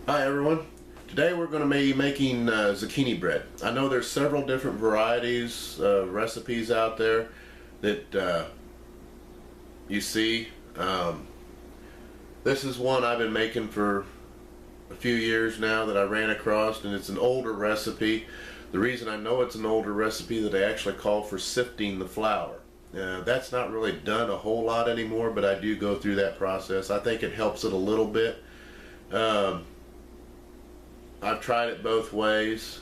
Hi everyone. Today we're going to be making zucchini bread. I know there's several different varieties, recipes out there that you see. This is one I've been making for a few years now that I ran across, and it's an older recipe. The reason I know it's an older recipe that I actually call for sifting the flour. That's not really done a whole lot anymore, but I do go through that process. I think it helps it a little bit. I've tried it both ways.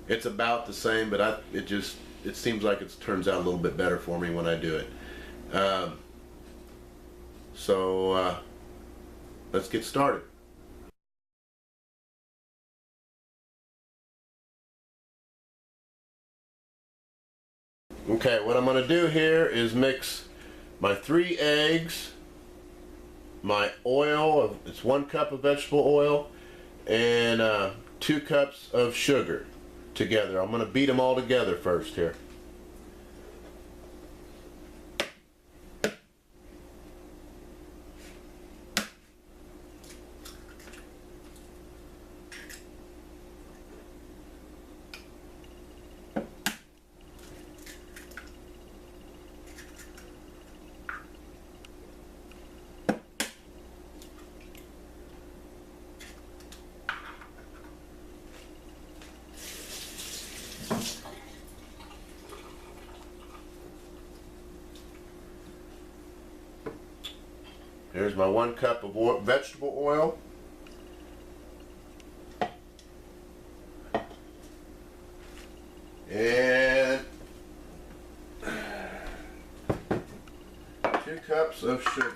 It's about the same, but it seems like it turns out a little bit better for me when I do it. Let's get started. Okay, what I'm going to do here is mix my 3 eggs, my oil, it's 1 cup of vegetable oil, and 2 cups of sugar together. I'm going to beat them all together first here. Here's my 1 cup of vegetable oil. And 2 cups of sugar.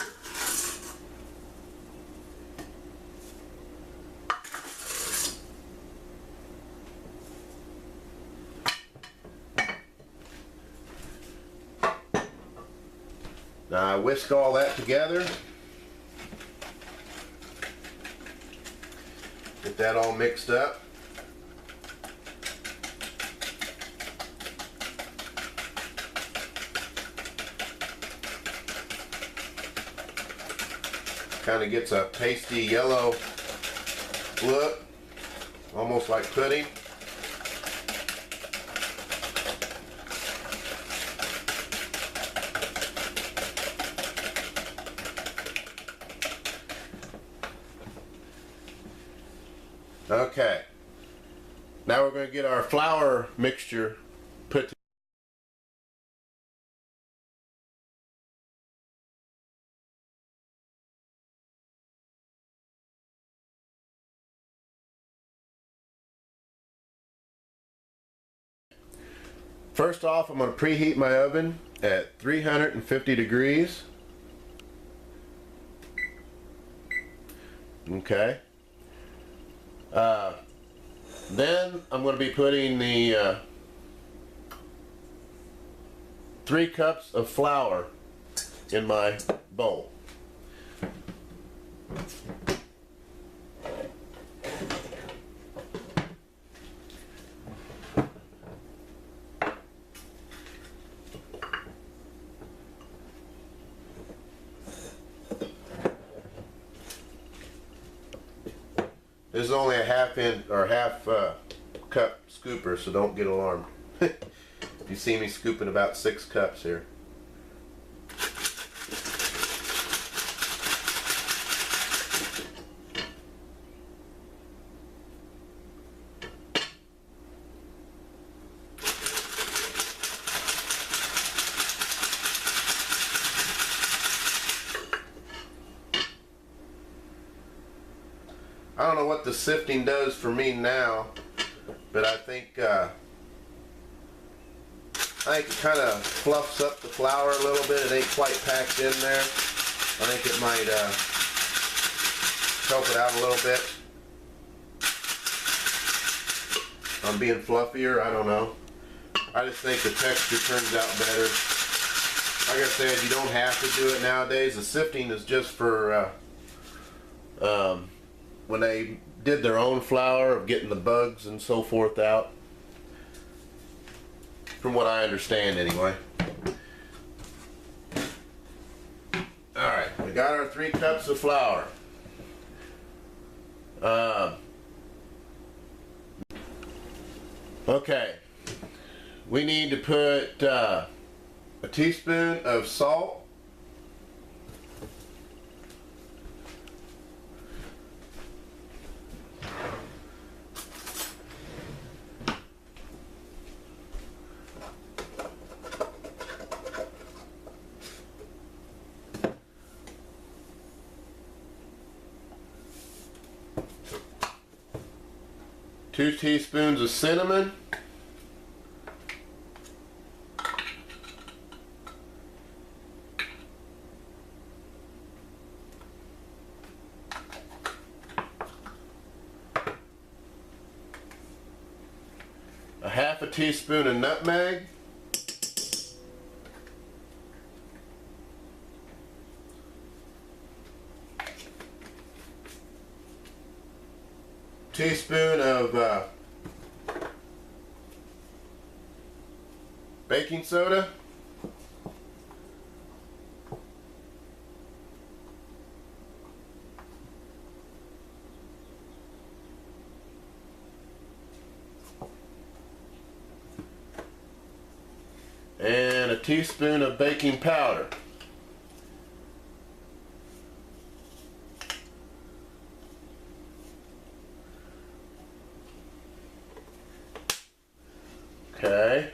Now I whisk all that together. Get that all mixed up. Kind of gets a pasty yellow look, almost like pudding. Okay, now we're going to get our flour mixture put together. First off, I'm going to preheat my oven at 350 degrees. Okay. Then I'm going to be putting the 3 cups of flour in my bowl. This is only a half cup scooper, so don't get alarmed. You see me scooping about 6 cups here. I don't know what the sifting does for me now, but I think it kind of fluffs up the flour a little bit. It ain't quite packed in there. I think it might help it out a little bit. I'm being fluffier, I don't know. I just think the texture turns out better. Like I said, you don't have to do it nowadays. The sifting is just for when they did their own flour, of getting the bugs and so forth out, from what I understand anyway. Alright, we got our 3 cups of flour. Okay, we need to put a teaspoon of salt. Two teaspoons of cinnamon. A half a teaspoon of nutmeg. Teaspoon of baking soda. And a teaspoon of baking powder. Okay,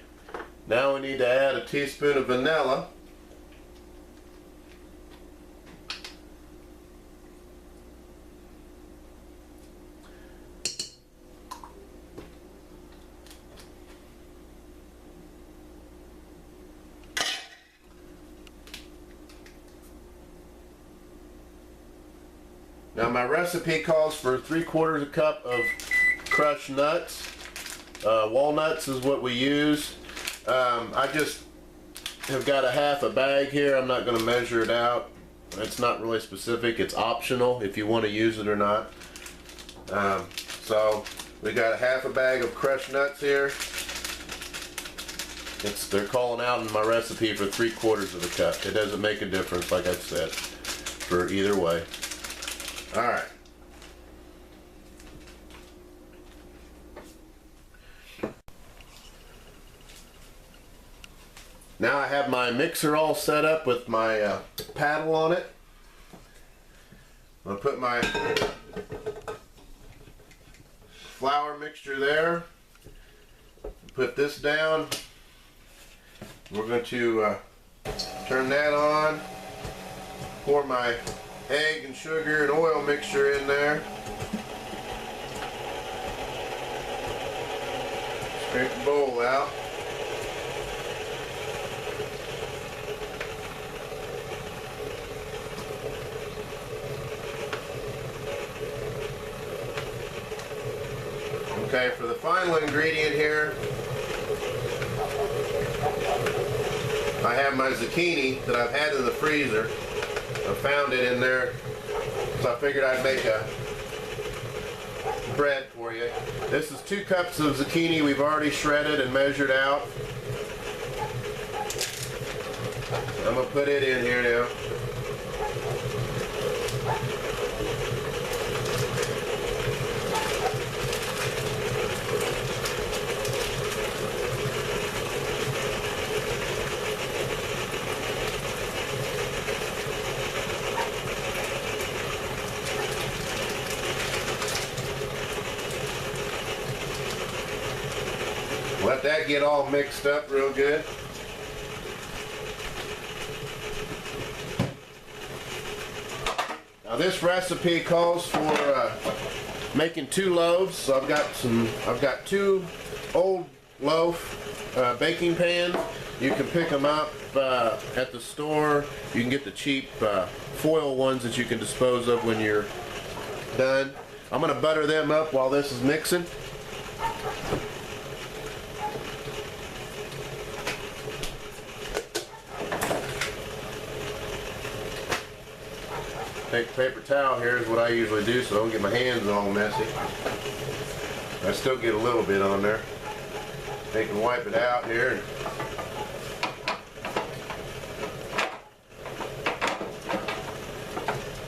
now we need to add a teaspoon of vanilla. Now my recipe calls for 3/4 cup of crushed nuts. Walnuts is what we use. I just have got a half a bag here. I'm not going to measure it out. It's not really specific. It's optional if you want to use it or not. So we got a half a bag of crushed nuts here. They're calling out in my recipe for 3/4 of a cup. It doesn't make a difference, like I said, for either way. All right. Now I have my mixer all set up with my paddle on it. I'm going to put my flour mixture there. Put this down. We're going to turn that on. Pour my egg and sugar and oil mixture in there. Scrape the bowl out. Okay, for the final ingredient here, I have my zucchini that I've had in the freezer. I found it in there, so I figured I'd make a bread for you. This is 2 cups of zucchini we've already shredded and measured out. I'm going to put it in here now. Let that get all mixed up real good. Now this recipe calls for making 2 loaves. So I've got 2 old loaf baking pans. You can pick them up at the store. You can get the cheap foil ones that you can dispose of when you're done. I'm going to butter them up while this is mixing. Take a paper towel here is what I usually do so I don't get my hands all messy. I still get a little bit on there. Take and wipe it out here. And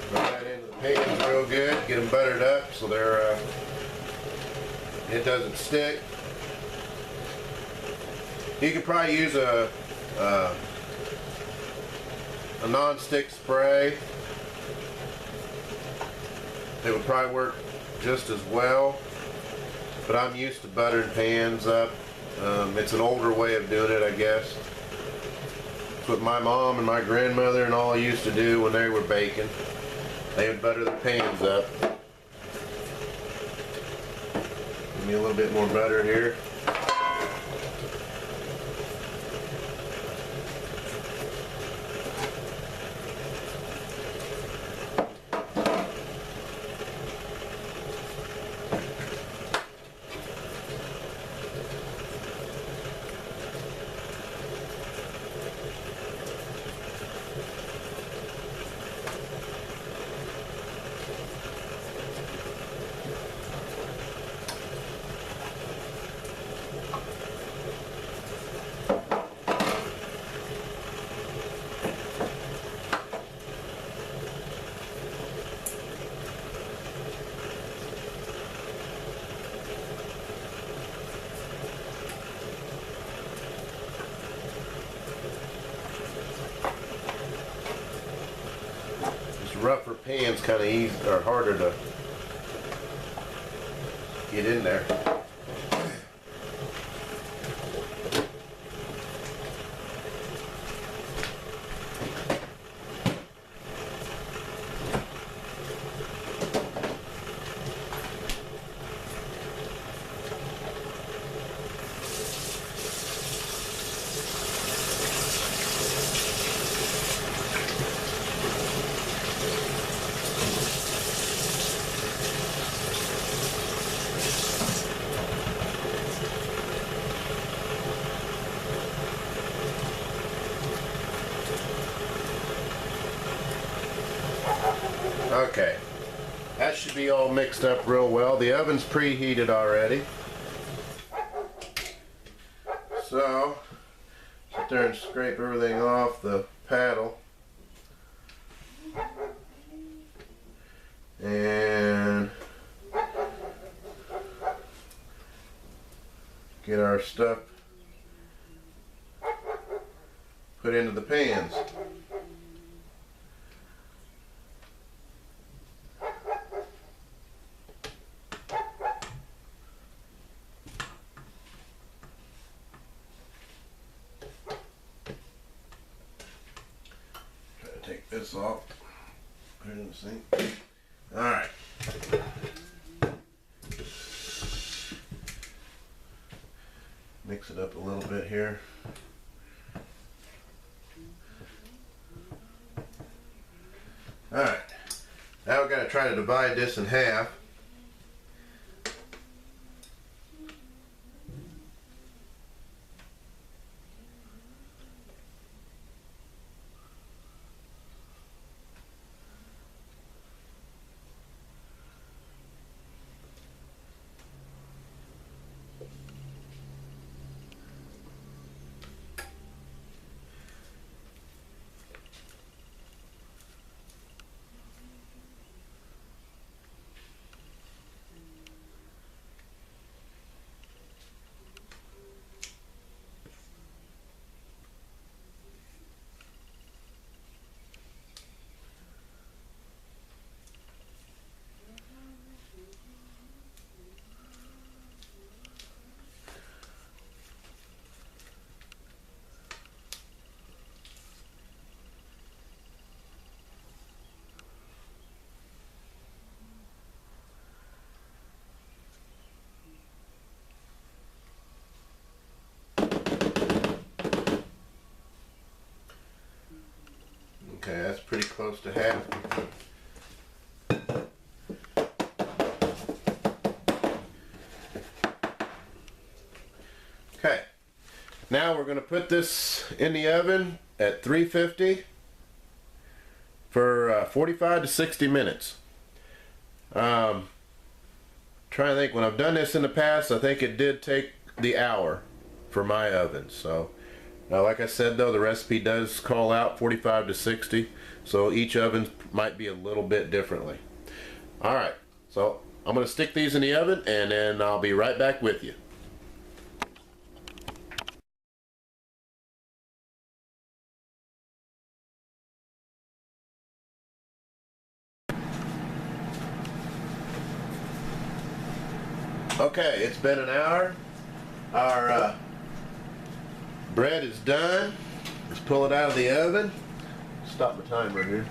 put that into the pans real good. Get them buttered up so they're it doesn't stick. You could probably use a non-stick spray. It would probably work just as well, but I'm used to buttering pans up. It's an older way of doing it, I guess. It's what my mom and my grandmother and all used to do when they were baking. They would butter their pans up. Give me a little bit more butter here. Rougher pans kind of easy or harder to get in there. Okay, that should be all mixed up real well. The oven's preheated already. So, sit there and scrape everything off the paddle. And get our stuff put into the pans. Take this off, put it in the sink. Alright. Mix it up a little bit here. Alright. Now we're going to try to divide this in half. Okay, that's pretty close to half. Okay, now we're going to put this in the oven at 350 for 45 to 60 minutes. Trying to think, when I've done this in the past, I think it did take the hour for my oven. So like I said though, the recipe does call out 45 to 60, so each oven might be a little bit differently. Alright, So I'm going to stick these in the oven and then I'll be right back with you. Okay, it's been an hour. Our bread is done. Let's pull it out of the oven. Stop the timer here.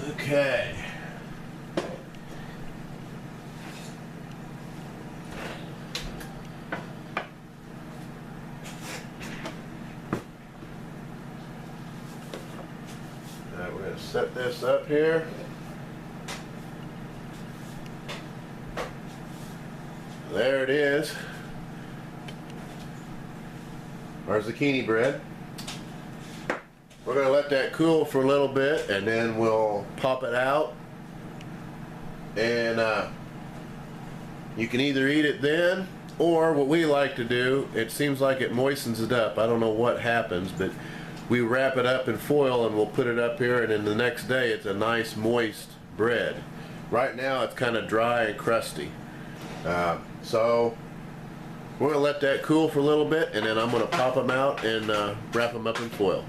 Okay. Alright, we're going to set this up here. There it is. Our zucchini bread. We're going to let that cool for a little bit and then we'll pop it out. And you can either eat it then, or what we like to do, it seems like it moistens it up. I don't know what happens, but we wrap it up in foil and we'll put it up here, and then the next day it's a nice moist bread. Right now it's kind of dry and crusty. So we're going to let that cool for a little bit, and then I'm going to pop them out and wrap them up in foil.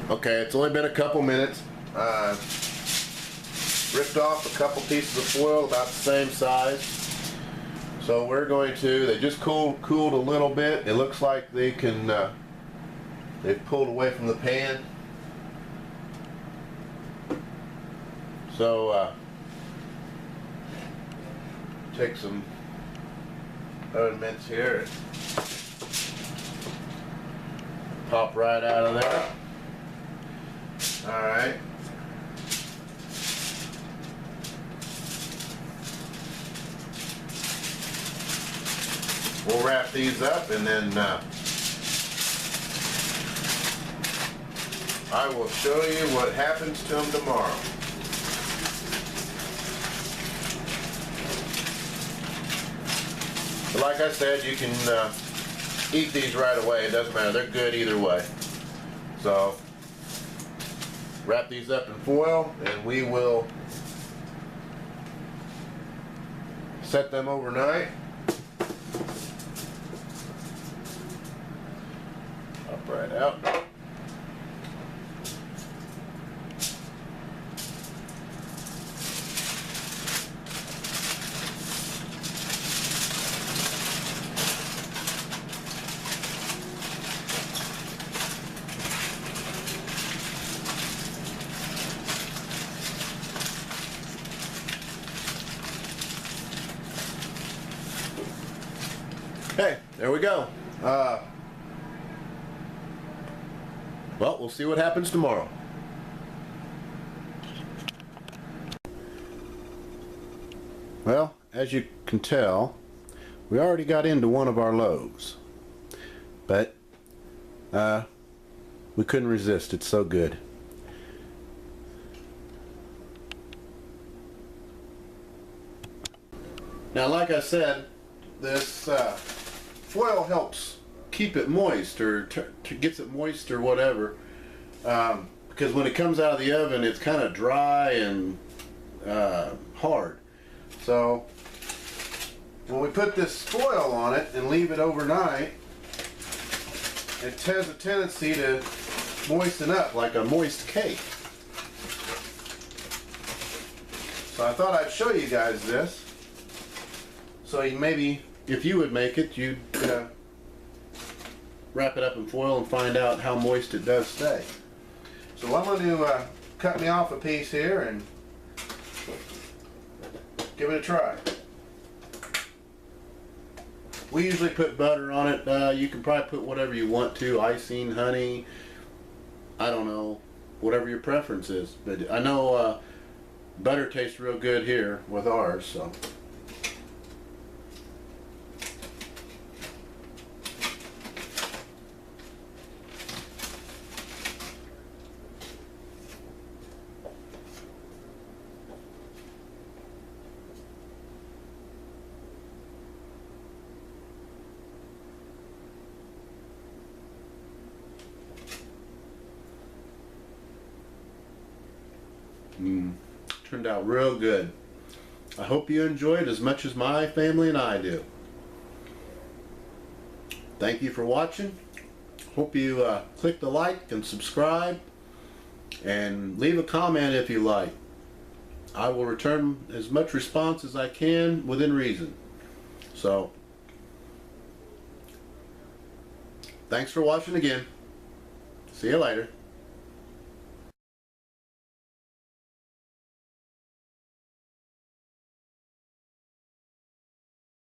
Okay, it's only been a couple minutes. Ripped off a couple pieces of foil about the same size. So we're going to, they just cooled a little bit. It looks like they can, they've pulled away from the pan. So take some oven mitts here and pop right out of there. Alright. We'll wrap these up and then I will show you what happens to them tomorrow. But like I said, you can eat these right away. It doesn't matter. They're good either way. So wrap these up in foil and we will set them overnight. Pop right out. Okay, there we go. Well, we'll see what happens tomorrow. Well, as you can tell, we already got into one of our loaves. But we couldn't resist. It's so good. Now, like I said, this foil helps keep it moist, or gets it moist or whatever, because when it comes out of the oven it's kind of dry and hard. So when we put this foil on it and leave it overnight, it has a tendency to moisten up like a moist cake. So I thought I'd show you guys this, so you maybe, if you would make it, you'd wrap it up in foil and find out how moist it does stay. So I'm going to cut me off a piece here and give it a try. We usually put butter on it. You can probably put whatever you want to, icing, honey, I don't know, whatever your preference is. But I know butter tastes real good here with ours, so. Turned out real good. I hope you enjoy it as much as my family and I do. Thank you for watching. Hope you click the like and subscribe, and leave a comment if you like. I will return as much response as I can within reason. So, thanks for watching again. See you later.